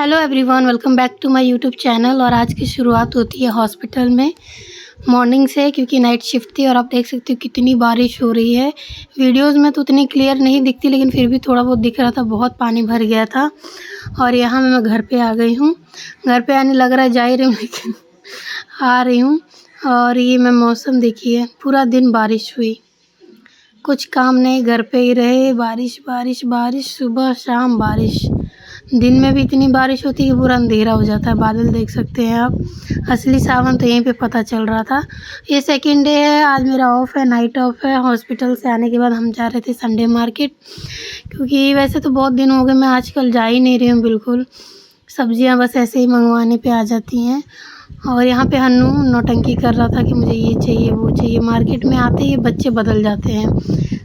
Hello everyone, welcome back to my YouTube channel. और आज की शुरुआत होती है हॉस्पिटल में मॉर्निंग से, क्योंकि नाइट शिफ्ट थी। और आप देख सकते हो कितनी बारिश हो रही है। वीडियोस में तो उतनी क्लियर नहीं दिखती, लेकिन फिर भी थोड़ा बहुत दिख रहा था। बहुत पानी भर गया था। और यहाँ मैं घर पे आ गई हूँ। घर पे आने लग रहा है जा ही रही हूँ, लेकिन आ रही हूँ। और ये मैं मौसम देखिए, पूरा दिन बारिश हुई, कुछ काम नहीं, घर पे ही रहे। बारिश बारिश बारिश, सुबह शाम बारिश। दिन में भी इतनी बारिश होती है कि पूरा अंधेरा हो जाता है। बादल देख सकते हैं आप। असली सावन तो यहीं पे पता चल रहा था। ये सेकंड डे है, आज मेरा ऑफ है, नाइट ऑफ है। हॉस्पिटल से आने के बाद हम जा रहे थे संडे मार्केट, क्योंकि वैसे तो बहुत दिन हो गए, मैं आजकल जा ही नहीं रही हूँ बिल्कुल। सब्जियाँ बस ऐसे ही मंगवाने पे आ जाती हैं। और यहाँ पे हन्नू नौटंकी कर रहा था कि मुझे ये चाहिए वो चाहिए। मार्केट में आते ही बच्चे बदल जाते हैं।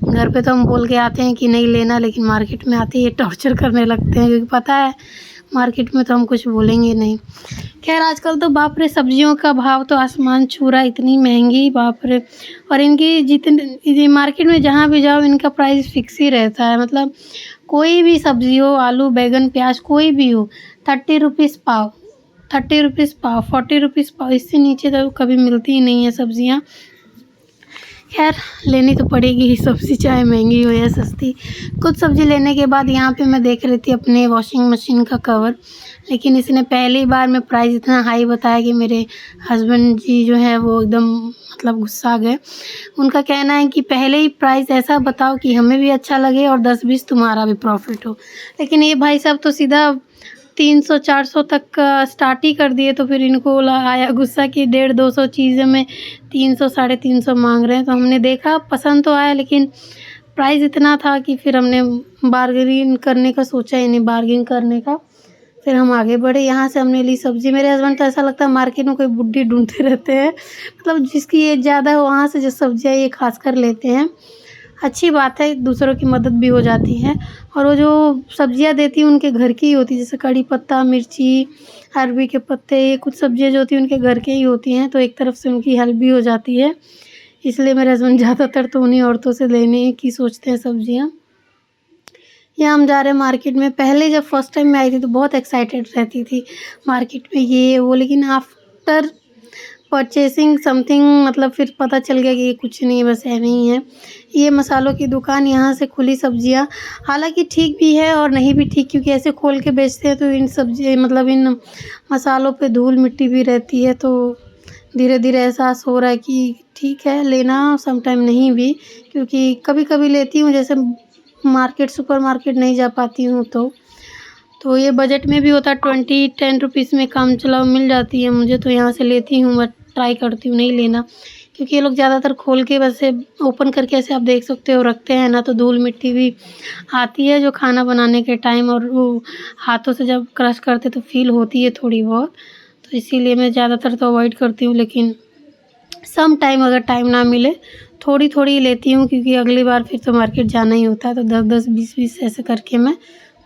घर पे तो हम बोल के आते हैं कि नहीं लेना, लेकिन मार्केट में आते ही ये टॉर्चर करने लगते हैं, क्योंकि पता है मार्केट में तो हम कुछ बोलेंगे नहीं। खैर, आजकल तो बाप रे, सब्जियों का भाव तो आसमान छू रहा है, इतनी महंगी, बाप रे। और इनकी जितनी मार्केट में जहाँ भी जाओ, इनका प्राइस फिक्स ही रहता है। मतलब कोई भी सब्जी हो, आलू बैगन प्याज कोई भी हो, 30 रुपीज़ पाव, 30 रुपीज़ पाव, 40 रुपीज़ पाव, इससे नीचे तो कभी मिलती ही नहीं है सब्जियाँ। खैर, लेनी तो पड़ेगी ही सब्ज़ी, चाहे महंगी हो या सस्ती। कुछ सब्ज़ी लेने के बाद यहाँ पे मैं देख रही थी अपने वॉशिंग मशीन का कवर, लेकिन इसने पहली बार में प्राइस इतना हाई बताया कि मेरे हस्बैंड जी जो है वो एकदम मतलब गुस्सा गए। उनका कहना है कि पहले ही प्राइस ऐसा बताओ कि हमें भी अच्छा लगे और 10-20 तुम्हारा भी प्रॉफिट हो। लेकिन ये भाई साहब तो सीधा 300-400 तक का स्टार्ट ही कर दिए। तो फिर इनको आया गुस्सा कि 150-200 चीज़ें में 300-350 मांग रहे हैं। तो हमने देखा, पसंद तो आया, लेकिन प्राइस इतना था कि फिर हमने बार्गेनिंग करने का सोचा ही नहीं, बार्गेनिंग करने का। फिर हम आगे बढ़े। यहाँ से हमने ली सब्ज़ी। मेरे हस्बैंड तो ऐसा लगता है मार्केट में कोई बुड्ढी ढूंढते रहते हैं। मतलब जिसकी एज ज़्यादा है वहाँ से जो सब्जियाँ ये खास कर लेते हैं। अच्छी बात है, दूसरों की मदद भी हो जाती है। और वो जो सब्जियां देती हैं उनके घर की ही होती है, जैसे कड़ी पत्ता, मिर्ची, अरबी के पत्ते, ये कुछ सब्जियां जो होती हैं उनके घर के ही होती हैं। तो एक तरफ से उनकी हेल्प भी हो जाती है। इसलिए मेरे हस्बैंड ज़्यादातर तो उन्हीं औरतों से लेने की सोचते हैं सब्जियां। यहाँ हम जा रहे हैं मार्केट में। पहले जब फर्स्ट टाइम मैं आई थी तो बहुत एक्साइटेड रहती थी मार्केट में ये वो, लेकिन आफ्टर परचेसिंग समथिंग मतलब फिर पता चल गया कि ये कुछ नहीं है, बस ऐਵੇਂ ही है। ये मसालों की दुकान, यहाँ से खुली सब्जियाँ, हालांकि ठीक भी है और नहीं भी ठीक, क्योंकि ऐसे खोल के बेचते हैं तो इन सब्जी मतलब इन मसालों पे धूल मिट्टी भी रहती है। तो धीरे धीरे एहसास हो रहा है कि ठीक है लेना, सम टाइम नहीं भी, क्योंकि कभी कभी लेती हूँ, जैसे मार्केट सुपर मार्केट नहीं जा पाती हूँ तो ये बजट में भी होता है। 10 रुपीज़ में काम चलाओ मिल जाती है मुझे, तो यहाँ से लेती हूँ। मैं ट्राई करती हूँ नहीं लेना, क्योंकि ये लोग ज़्यादातर खोल के वैसे ओपन करके ऐसे आप देख सकते हो रखते हैं ना, तो धूल मिट्टी भी आती है जो खाना बनाने के टाइम, और वो हाथों से जब क्रश करते तो फील होती है थोड़ी बहुत। तो इसीलिए मैं ज़्यादातर तो अवॉइड करती हूँ, लेकिन सम टाइम अगर टाइम ना मिले थोड़ी थोड़ी लेती हूँ, क्योंकि अगली बार फिर तो मार्केट जाना ही होता है। तो 10-10, 20-20 ऐसे करके मैं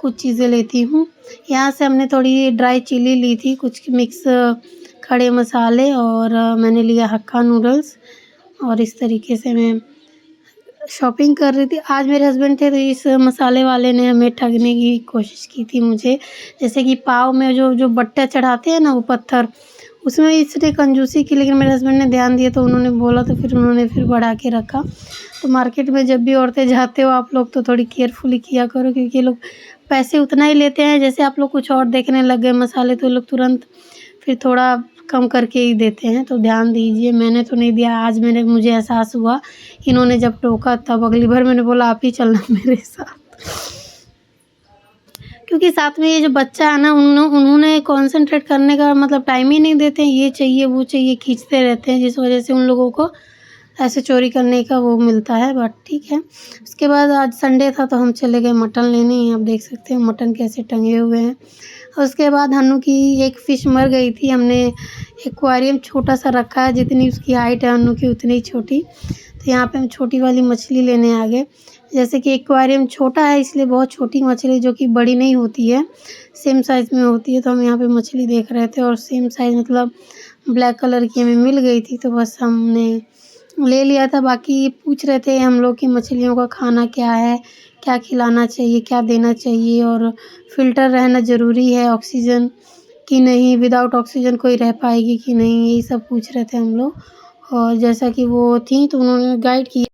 कुछ चीज़ें लेती हूँ। यहाँ से हमने थोड़ी ड्राई चिली ली थी, कुछ मिक्स खड़े मसाले, और मैंने लिया हक्का नूडल्स। और इस तरीके से मैं शॉपिंग कर रही थी। आज मेरे हस्बैंड थे तो इस मसाले वाले ने हमें ठगने की कोशिश की थी मुझे। जैसे कि पाव में जो जो बट्टा चढ़ाते हैं ना, वो पत्थर, उसमें इसने कंजूसी की, लेकिन मेरे हस्बैंड ने ध्यान दिया तो उन्होंने बोला, तो फिर उन्होंने फिर बढ़ा के रखा। तो मार्केट में जब भी औरतें जाते हो आप लोग तो थोड़ी केयरफुली किया करो, क्योंकि ये लोग पैसे उतना ही लेते हैं। जैसे आप लोग कुछ और देखने लग गए मसाले, तो लोग तुरंत फिर थोड़ा कम करके ही देते हैं। तो ध्यान दीजिए। मैंने तो नहीं दिया, आज मुझे एहसास हुआ। इन्होंने जब टोका तब अगली बार मैंने बोला आप ही चलना मेरे साथ, क्योंकि साथ में ये जो बच्चा है ना, उन्होंने कंसंट्रेट करने का मतलब टाइम ही नहीं देते हैं। ये चाहिए वो चाहिए खींचते रहते हैं, जिस वजह से उन लोगों को ऐसे चोरी करने का वो मिलता है। बट ठीक है। उसके बाद आज संडे था तो हम चले गए मटन लेने। आप देख सकते हैं मटन कैसे टंगे हुए हैं। और उसके बाद हन्नू की एक फ़िश मर गई थी। हमने एक्वेरियम छोटा सा रखा है, जितनी उसकी हाइट है हन्नू की उतनी ही छोटी। तो यहाँ पे हम छोटी वाली मछली लेने आ गए। जैसे कि एक्वेरियम छोटा है इसलिए बहुत छोटी मछली जो कि बड़ी नहीं होती है, सेम साइज़ में होती है। तो हम यहाँ पे मछली देख रहे थे और सेम साइज़ मतलब ब्लैक कलर की हमें मिल गई थी, तो बस हमने ले लिया था। बाकी पूछ रहे थे हम लोग कि मछलियों का खाना क्या है, क्या खिलाना चाहिए, क्या देना चाहिए और फ़िल्टर रहना ज़रूरी है, ऑक्सीजन कि नहीं, विदाउट ऑक्सीजन कोई रह पाएगी कि नहीं, यही सब पूछ रहे थे हम लोग। और जैसा कि वो थी तो उन्होंने गाइड किया।